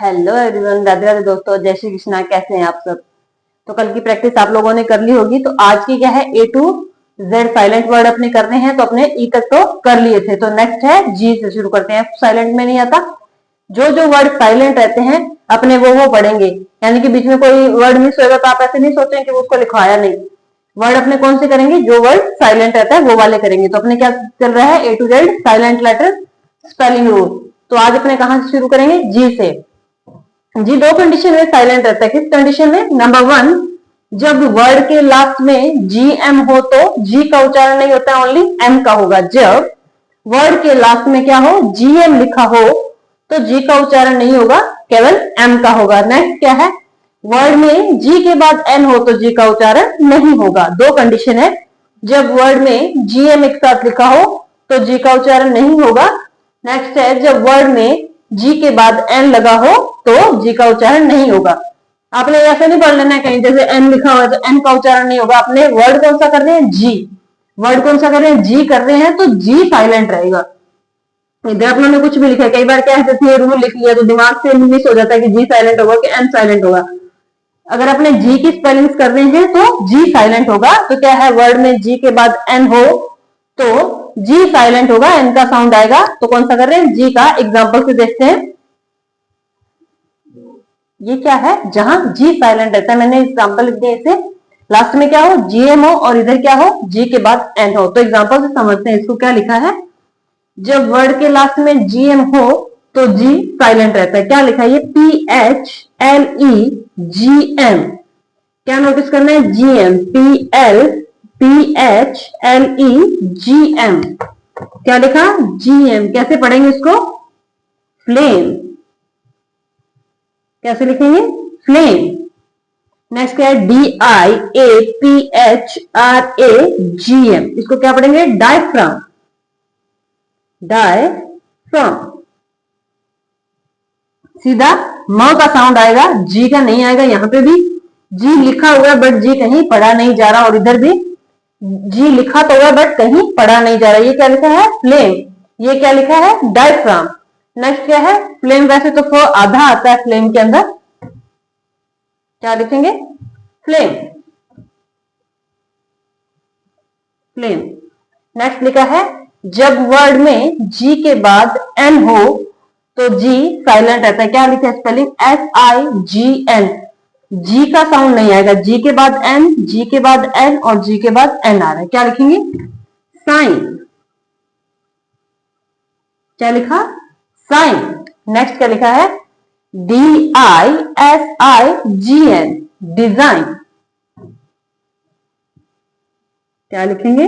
Hello everyone, Radhe Radhe दोस्तों, जय श्री कृष्णा। कैसे हैं आप सब? तो कल की प्रैक्टिस आप लोगों ने कर ली होगी। तो आज की क्या है, A to Z silent word अपने करने हैं। तो अपने ई तक तो कर लिए थे, तो नेक्स्ट है जी से शुरू करते हैं। साइलेंट में नहीं आता, जो जो वर्ड साइलेंट रहते हैं अपने वो पढ़ेंगे। यानी कि बीच में कोई वर्ड मिस होगा तो आप ऐसे नहीं सोचें कि वो उसको लिखवाया नहीं। वर्ड अपने कौन से करेंगे, जो वर्ड साइलेंट रहता है वो वाले करेंगे। तो अपने क्या चल रहा है, A to Z silent letter spelling rule. तो आज अपने कहां से शुरू करेंगे, जी से। जी दो कंडीशन में साइलेंट रहता है। किस कंडीशन में? नंबर वन, जब वर्ड के लास्ट में जी एम हो तो जी का उच्चारण नहीं होता, ओनली एम का होगा। जब वर्ड के लास्ट में क्या हो, जी एम लिखा हो तो जी का उच्चारण नहीं होगा, केवल एम का होगा। नेक्स्ट क्या है, वर्ड में जी के बाद एन हो तो जी का उच्चारण नहीं होगा। दो कंडीशन है, जब वर्ड में जी एम एक साथ लिखा हो तो जी का उच्चारण नहीं होगा। नेक्स्ट है, जब वर्ड में जी के बाद एन लगा हो तो जी का उच्चारण नहीं होगा। आपने ऐसे नहीं पढ़ लेना है कहीं जैसे एन लिखा हुआ है तो एन का उच्चारण नहीं होगा। आपने वर्ड कौन सा कर रहे हैं, जी। वर्ड कौन सा कर रहे हैं, जी कर रहे हैं, तो जी साइलेंट रहेगा। इधर आप लोगों ने कुछ भी लिखा है, कई बार क्या है, जैसे रूल लिख लिया तो दिमाग से मिस हो जाता है कि जी साइलेंट होगा कि एन साइलेंट होगा। अगर अपने जी की स्पेलिंग्स कर रहे हैं तो जी साइलेंट होगा। तो क्या है, वर्ड में जी के बाद एन हो तो जी साइलेंट होगा, एन का साउंड आएगा। तो कौन सा कर रहे हैं, जी का। एग्जांपल से देखते हैं, ये क्या है, जहां जी साइलेंट रहता है। मैंने एग्जांपल लिख दिया, इसे लास्ट में क्या हो, जीएम हो और इधर क्या हो, जी के बाद एन हो। तो एग्जांपल से समझते हैं इसको। क्या लिखा है, जब वर्ड के लास्ट में जीएम हो तो जी साइलेंट रहता है। क्या लिखा है, ये PHLEGM। क्या नोटिस करना है, जीएम, PHLEGM। क्या लिखा, जीएम। कैसे पढ़ेंगे इसको, फ्लेम। कैसे लिखेंगे, फ्लेम। नेक्स्ट क्या है, DIAPHRAGM। इसको क्या पढ़ेंगे, डायफ्राम। डायफ्राम। सीधा म का साउंड आएगा, जी का नहीं आएगा। यहां पे भी जी लिखा हुआ है बट जी कहीं पढ़ा नहीं जा रहा, और इधर भी जी लिखा तो हुआ बट कहीं पढ़ा नहीं जा रहा। ये क्या लिखा है, फ्लेम। ये क्या लिखा है, डायफ्राम। नेक्स्ट क्या है, फ्लेम। वैसे तो आधा आता है फ्लेम के अंदर, क्या लिखेंगे, फ्लेम। फ्लेम। नेक्स्ट लिखा है, जब वर्ड में जी के बाद एन हो तो जी साइलेंट रहता है। क्या लिखा है, स्पेलिंग SIGN। जी का साउंड नहीं आएगा, जी के बाद एन, जी के बाद एन और जी के बाद एन आ रहा है। क्या लिखेंगे, साइन। क्या लिखा, साइन। नेक्स्ट क्या लिखा है, DISIGN, डिजाइन। क्या लिखेंगे,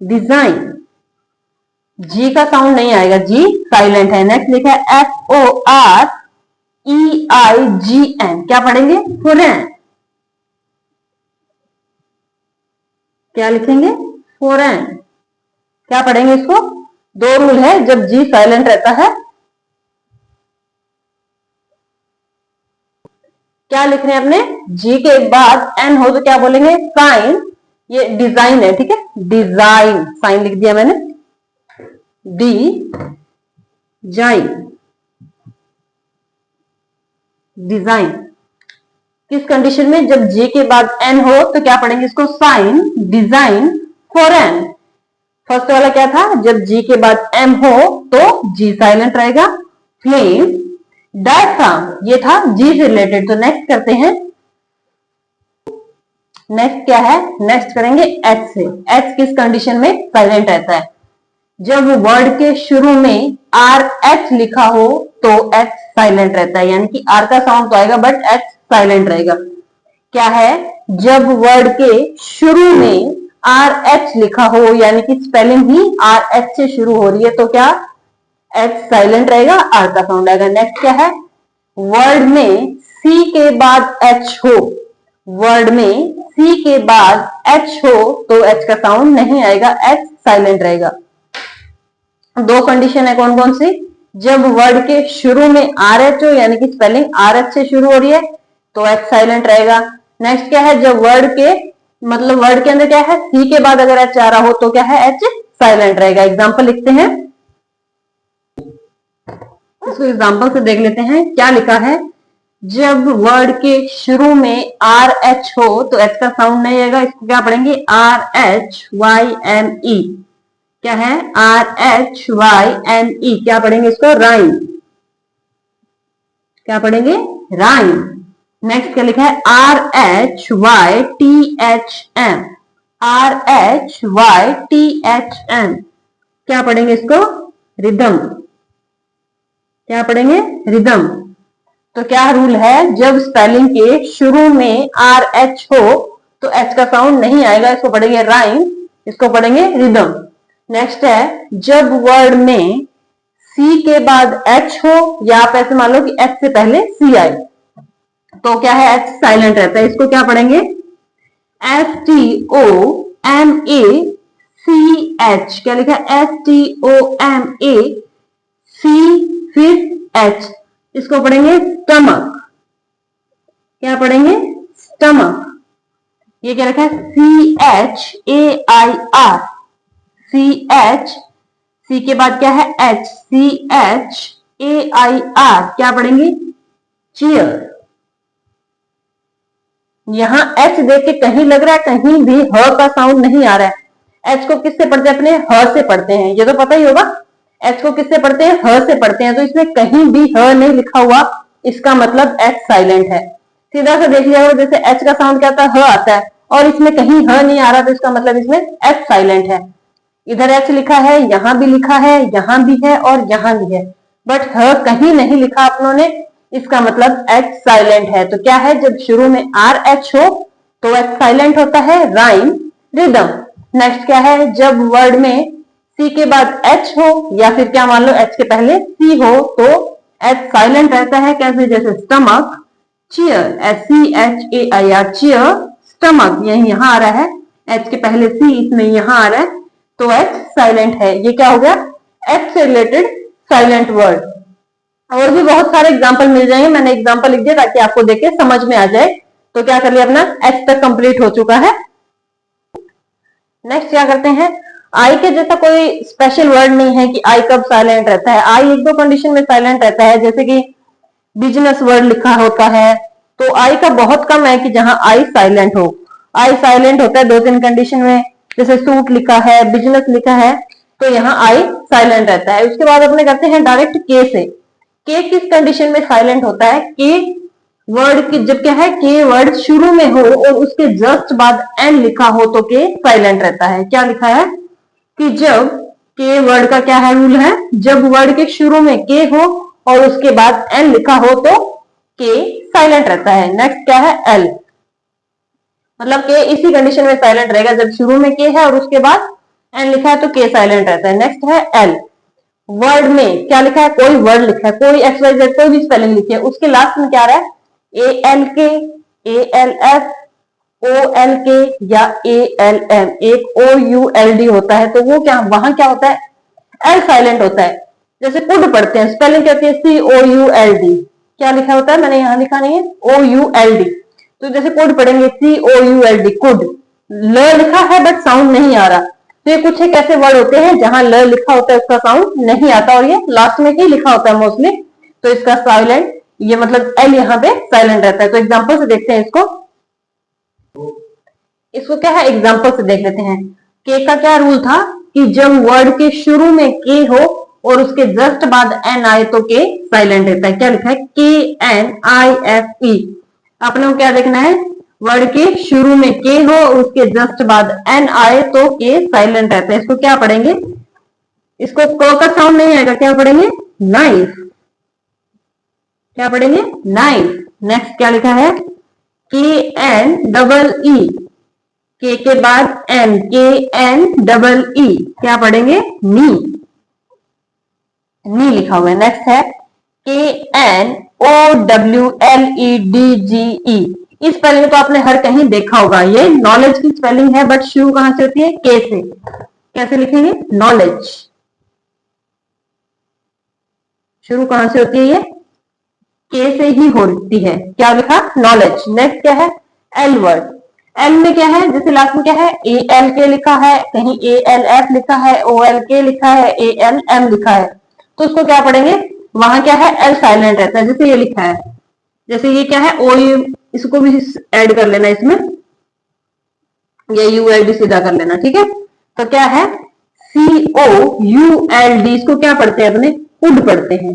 डिजाइन। जी का साउंड नहीं आएगा, जी साइलेंट है। नेक्स्ट लिखा है FOREIGN। क्या पढ़ेंगे, फॉरेन। क्या लिखेंगे, फॉरेन। क्या पढ़ेंगे इसको, दो रूल है जब जी साइलेंट रहता है। क्या लिख रहे हैं अपने, जी के बाद एन हो तो क्या बोलेंगे, साइन। ये डिजाइन है, ठीक है, डिजाइन। साइन लिख दिया मैंने, डिजाइन। डिजाइन। किस कंडीशन में, जब जी के बाद एन हो तो क्या पढ़ेंगे इसको, साइन, डिजाइन, फॉरेन। फर्स्ट वाला क्या था, जब जी के बाद एम हो तो जी साइलेंट रहेगा, फ्लेम। डायफ्राम, ये था जी से रिलेटेड। तो नेक्स्ट करते हैं, नेक्स्ट क्या है, नेक्स्ट करेंगे एच से। एच किस कंडीशन में साइलेंट रहता है, जब वर्ड के शुरू में RH लिखा हो तो एच साइलेंट रहता है। यानी कि आर का साउंड तो आएगा बट एच साइलेंट रहेगा। क्या है, जब वर्ड के शुरू में RH लिखा हो, यानी कि स्पेलिंग ही RH से शुरू हो रही है, तो क्या एच साइलेंट रहेगा, आर का साउंड आएगा। नेक्स्ट क्या है, वर्ड में C के बाद H हो, वर्ड में C के बाद H हो तो H का साउंड नहीं आएगा, H साइलेंट रहेगा। दो कंडीशन है, कौन कौन सी, जब वर्ड के शुरू में RH हो, यानी कि स्पेलिंग RH से शुरू हो रही है तो H साइलेंट रहेगा। नेक्स्ट क्या है, जब वर्ड के मतलब वर्ड के अंदर क्या है, C के बाद अगर H आ रहा हो तो क्या है, H साइलेंट रहेगा। एग्जांपल लिखते हैं, इसको एग्जाम्पल से देख लेते हैं। क्या लिखा है, जब वर्ड के शुरू में आर एच हो तो एच का साउंड नहीं आएगा, इसको क्या पढ़ेंगे, RHYME। क्या है, RHYME। क्या पढ़ेंगे इसको, राइम। क्या पढ़ेंगे, राइम। नेक्स्ट क्या लिखा है, RHYTHM। RHYTHM। क्या पढ़ेंगे इसको, रिदम। क्या पढ़ेंगे, रिदम। तो क्या रूल है, जब स्पेलिंग के शुरू में RH हो तो H का साउंड नहीं आएगा, इसको पढ़ेंगे राइम, इसको पढ़ेंगे रिदम। नेक्स्ट है, जब वर्ड में C के बाद H हो, या आप ऐसे मान लो कि H से पहले C आए तो क्या है, H साइलेंट रहता है, इसको क्या पढ़ेंगे, STOMACH। क्या लिखा है, STOMAC फिर H, इसको पढ़ेंगे स्टमक। क्या पढ़ेंगे, स्टमक। ये क्या रखा है, CHAIR। CH, C के बाद क्या है, H, CHAIR। क्या पढ़ेंगे, चीयर। यहां H देख के कहीं लग रहा है कहीं भी ह का साउंड नहीं आ रहा है। H को किससे पढ़ते हैं, अपने ह से पढ़ते हैं, ये तो पता ही होगा। H को किससे पढ़ते हैं, ह से पढ़ते हैं, तो इसमें कहीं भी ह नहीं लिखा हुआ, इसका मतलब H साइलेंट है। सीधा सा देख लिया, जैसे H का साउंड क्या आता है, ह आता है, और इसमें कहीं ह नहीं आ रहा, तो इसका मतलब इसमें H साइलेंट है। इधर H लिखा है, यहां भी लिखा है, यहां भी है और यहां भी है, बट ह कहीं नहीं लिखा आप लोगों ने, इसका मतलब H साइलेंट है। तो क्या है, जब शुरू में RH हो तो H साइलेंट होता है, राइम, रिदम। नेक्स्ट क्या है, जब वर्ड में C के बाद H हो, या फिर क्या मान लो H के पहले C हो तो H साइलेंट रहता है। कैसे, जैसे stomach, chair, SCHAIR, chair, stomach. यही यहां आ रहा है, H के पहले C, इसमें यहां आ रहा है, तो H साइलेंट है। ये क्या हो गया, H से रिलेटेड साइलेंट वर्ड। और भी बहुत सारे एग्जाम्पल मिल जाएंगे, मैंने एग्जाम्पल लिख दिया ताकि आपको देख के समझ में आ जाए। तो क्या कर लिया, अपना H तक कंप्लीट हो चुका है। नेक्स्ट क्या करते हैं, आई के जैसा कोई स्पेशल वर्ड नहीं है कि आई कब साइलेंट रहता है। आई एक दो कंडीशन में साइलेंट रहता है, जैसे कि बिजनेस वर्ड लिखा होता है तो आई का बहुत कम है कि जहां आई साइलेंट हो। आई साइलेंट होता है दो तीन कंडीशन में, जैसे सूट लिखा है, बिजनेस लिखा है, तो यहाँ आई साइलेंट रहता है। उसके बाद अपने करते हैं डायरेक्ट के से। के किस कंडीशन में साइलेंट होता है, के वर्ड की जब क्या है, के वर्ड शुरू में हो और उसके जस्ट बाद एन लिखा हो तो के साइलेंट रहता है। क्या लिखा है कि जब के वर्ड का क्या है, रूल है, जब वर्ड के शुरू में के हो और उसके बाद एन लिखा हो तो के साइलेंट रहता है। नेक्स्ट क्या है, एल, मतलब के इसी कंडीशन में साइलेंट रहेगा, जब शुरू में के है और उसके बाद एन लिखा है तो के साइलेंट रहता है। नेक्स्ट है एल, वर्ड में क्या लिखा है, कोई वर्ड लिखा है, कोई XYZ कोई भी स्पेलिंग लिखी है, उसके लास्ट में क्या आ रहा है, ALK, ALF, OLK या ALM, एक OULD होता है, तो वो क्या, वहां क्या होता है, एल साइलेंट होता है। जैसे कुड पढ़ते हैं, स्पेलिंग कहती है COULD, क्या लिखा होता है, मैंने यहां लिखा नहीं है, OULD, तो जैसे कुड पढ़ेंगे COULD, कुड, ल लिखा है बट साउंड नहीं आ रहा। तो ये कुछ एक ऐसे वर्ड होते हैं जहां ल लिखा होता है उसका साउंड नहीं आता, और ये लास्ट में ही लिखा होता है मोस्टली, तो इसका साइलेंट, ये मतलब एल यहाँ पे साइलेंट रहता है। तो एग्जांपल से देखते हैं इसको, इसको क्या है, एग्जांपल से देख लेते हैं। के का क्या रूल था कि जब वर्ड के शुरू में के हो और उसके जस्ट बाद एन आए तो के साइलेंट रहता है। क्या लिखा है, KNIFE। आपने को क्या देखना है, वर्ड के शुरू में के हो और उसके जस्ट बाद एन आए तो के साइलेंट रहता है। इसको क्या पढ़ेंगे, इसको क का साउंड नहीं आएगा, क्या पढ़ेंगे, नाइफ। क्या पढ़ेंगे, नाइफ। नेक्स्ट क्या लिखा है, KNEE, के के बाद एन, KNEE, क्या पढ़ेंगे, नी, नी लिखा हुआ है। नेक्स्ट है KNOWLEDGE। इस स्पेलिंग तो आपने हर कहीं देखा होगा, ये नॉलेज की स्पेलिंग है, बट शुरू कहां से होती है, के से। कैसे लिखेंगे, नॉलेज, शुरू कहां से होती है, ये के से ही होती है। क्या लिखा, नॉलेज। नेक्स्ट क्या है, एल वर्ड। एल में क्या है, जैसे लास्ट में क्या है, ALK लिखा है, कहीं ALF लिखा है, OLK लिखा है, ALM लिखा है, तो उसको क्या पढ़ेंगे, वहां क्या है, एल साइलेंट रहता है। जैसे ये लिखा है, जैसे ये क्या है, ओ, इसको भी ऐड कर लेना इसमें, ये यूएलडी सीधा कर लेना, ठीक है। तो क्या है, COULD, इसको क्या पढ़ते हैं अपने, उड पढ़ते हैं।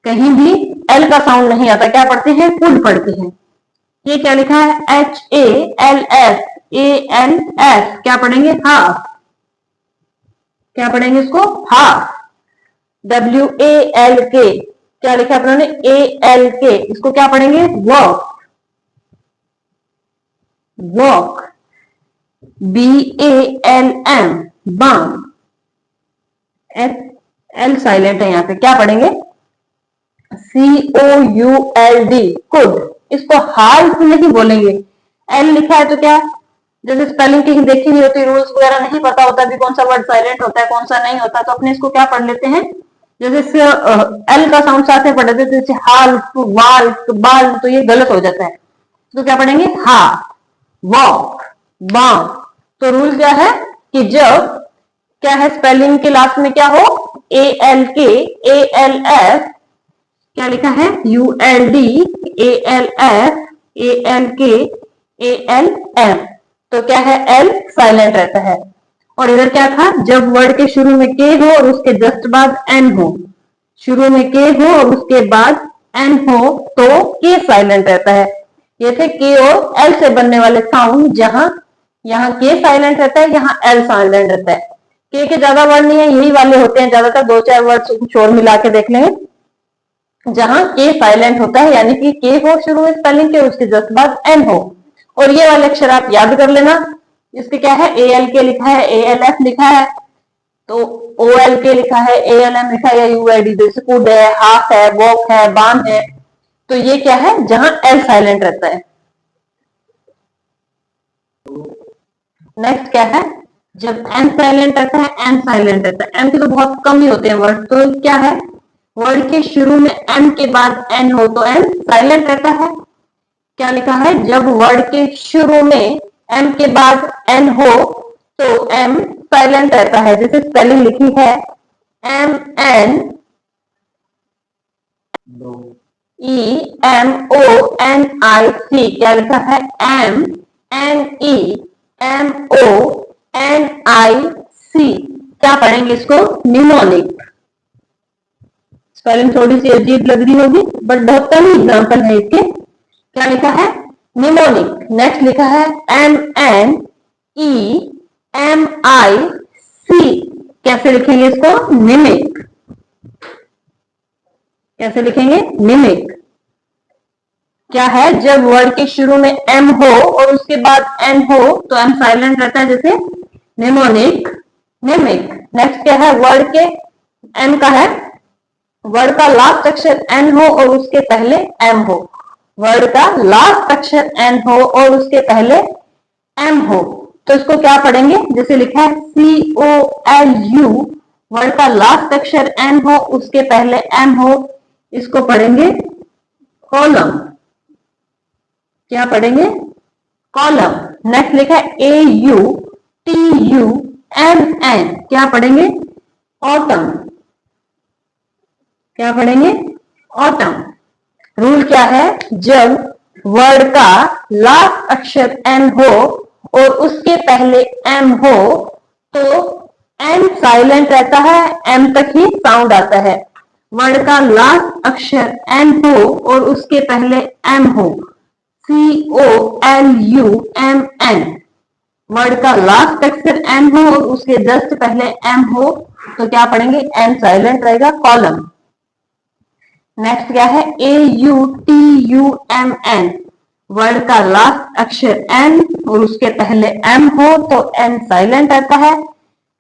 कहीं भी एल का साउंड नहीं आता, क्या पढ़ते हैं, उड पढ़ते हैं। ये क्या लिखा है, HALFALS, क्या पढ़ेंगे, हाफ। क्या पढ़ेंगे इसको, हाफ। WALK, क्या लिखा है अपने, ALK, इसको क्या पढ़ेंगे, walk. Walk. BALM, balm. L silent है यहां पे, क्या पढ़ेंगे, COULD, कुड। इसको हाल्फ नहीं बोलेंगे, एल लिखा है तो क्या, जैसे स्पेलिंग की देखी नहीं होती, रूल्स वगैरह नहीं पता होता भी कौन सा वर्ड साइलेंट होता है कौन सा नहीं होता, तो अपने इसको क्या पढ़ लेते हैं, जैसे एल का साउंड साथ में पढ़ लेते, जैसे हाल्फ, वाल्क, बाल, तो ये गलत हो जाता है। तो क्या पढ़ेंगे, हा, वॉक, बाम। तो रूल क्या है कि जब क्या है, स्पेलिंग के लास्ट में क्या हो, ALK, ALF, क्या लिखा है, ULD, ALF, ALK, ALM, तो क्या है, एल साइलेंट रहता है। और इधर क्या था, जब वर्ड के शुरू में के हो और उसके जस्ट बाद एन हो, शुरू में के हो और उसके बाद एन हो, तो के साइलेंट रहता है। ये थे के और एल से बनने वाले साउंड, जहां यहाँ के साइलेंट रहता है, यहाँ एल साइलेंट रहता है। के ज्यादा वर्ड नहीं है, यही वाले होते हैं ज्यादातर, 2-4 वर्ड कुछ और मिला के देख लेंगे जहां के साइलेंट होता है, यानी कि के हो शुरू में स्पेलिंग के, उसके जस्ट बाद एन हो। और ये वाले अक्षर आप याद कर लेना, इसके क्या है, ALK लिखा है, ALF लिखा है, तो OLK लिखा है, ALM लिखा है, या UID, जैसे कुड है, हाफ है, वॉक है, बाम है, तो ये क्या है, जहां एल साइलेंट रहता है। नेक्स्ट क्या है, जब एन साइलेंट रहता है, एन साइलेंट रहता है। एन के तो बहुत कम ही होते हैं वर्ड, तो क्या है, वर्ड के शुरू में एम के बाद एन हो तो एन साइलेंट रहता है। क्या लिखा है, जब वर्ड के शुरू में एम के बाद एन हो तो एम साइलेंट रहता है। जैसे स्पेलिंग लिखी है, MEMONIC, क्या लिखा है, MEMONIC, क्या पढ़ेंगे इसको, निमोनिक। स्पेलिंग थोड़ी सी अजीब लग रही होगी, बट बहुत कम एग्जाम्पल है इसके। क्या लिखा है, निमोनिक। नेक्स्ट लिखा है NNEMIC, कैसे लिखेंगे इसको, निमिक। कैसे लिखेंगे, निमिक। क्या है, जब वर्ड के शुरू में एम हो और उसके बाद एन हो तो एम साइलेंट रहता है, जैसे निमोनिक, निमिक। नेक्स्ट क्या है, वर्ड के एम का है, वर्ड का लास्ट अक्षर एन हो और उसके पहले एम हो, वर्ड का लास्ट अक्षर एन हो और उसके पहले एम हो, तो इसको क्या पढ़ेंगे, जैसे लिखा है COLU, वर्ड का लास्ट अक्षर एन हो उसके पहले एम हो, इसको पढ़ेंगे कॉलम। क्या पढ़ेंगे, कॉलम। नेक्स्ट लिखा है AUTUMN, क्या पढ़ेंगे, ऑटम। क्या पढ़ेंगे, ऑटम। रूल क्या है, जब वर्ड का लास्ट अक्षर एन हो और उसके पहले एम हो तो एन साइलेंट रहता है, एम तक ही साउंड आता है। वर्ड का लास्ट अक्षर एन हो और उसके पहले एम हो, COLUMN, वर्ड का लास्ट अक्षर एन हो और उसके जस्ट पहले एम हो, तो क्या पढ़ेंगे, एन साइलेंट रहेगा, कॉलम। नेक्स्ट क्या है, AUTUMN, वर्ड का लास्ट अक्षर एन और उसके पहले एम हो तो एन साइलेंट रहता है,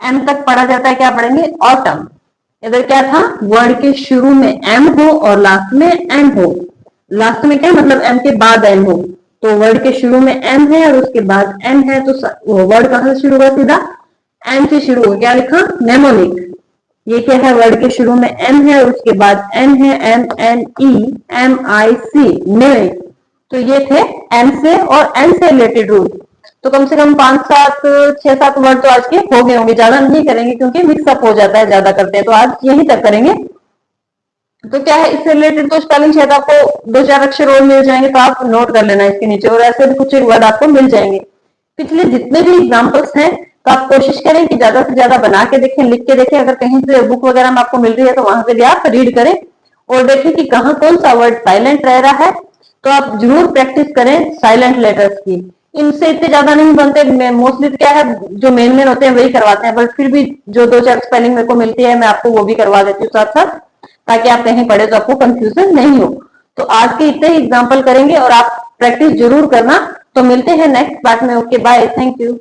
एम तक पढ़ा जाता है, क्या पढ़ेंगे, ऑटम। इधर क्या था, वर्ड के शुरू में एम हो और लास्ट में एम हो। लास्ट में क्या मतलब, एम के बाद एम हो, तो वर्ड के शुरू में एम है और उसके बाद एम है, तो वर्ड कहां से शुरू हुआ, सीधा एम से शुरू हो। क्या लिखा, नेमोनिक। ये क्या है, वर्ड के शुरू में एम है और उसके बाद एन है, NNEMIC, निमिक। तो ये थे एम से और एन से रिलेटेड रूल। तो कम से कम 5-7-6-7 वर्ड तो आज के हो गए होंगे, ज्यादा नहीं करेंगे क्योंकि मिक्सअप हो जाता है ज्यादा करते हैं, तो आज यही तक करेंगे। तो क्या है, इससे रिलेटेड तो स्पेलिंग शायद आपको दो चार अक्षर और मिल जाएंगे, तो आप नोट कर लेना इसके नीचे, और ऐसे भी कुछ एक वर्ड आपको मिल जाएंगे। पिछले जितने भी एग्जाम्पल्स हैं, तो आप कोशिश करें कि ज्यादा से ज्यादा बना के देखें, लिख के देखें। अगर कहीं से बुक वगैरह में आपको मिल रही है तो वहां से भी आप रीड करें और देखें कि कहाँ कौन सा वर्ड साइलेंट रह रहा है। तो आप जरूर प्रैक्टिस करें साइलेंट लेटर्स की। इनसे इतने ज्यादा नहीं बनते, मोस्टली क्या है, जो मेन मेन होते हैं वही करवाते हैं, बट फिर भी जो दो चार स्पेलिंग मेरे को मिलती है मैं आपको वो भी करवा देती हूँ साथ साथ, ताकि आप कहीं पढ़े तो आपको कंफ्यूजन नहीं हो। तो आज के इतने ही एग्जाम्पल करेंगे और आप प्रैक्टिस जरूर करना। तो मिलते हैं नेक्स्ट पार्ट में। Okay, bye, thank you.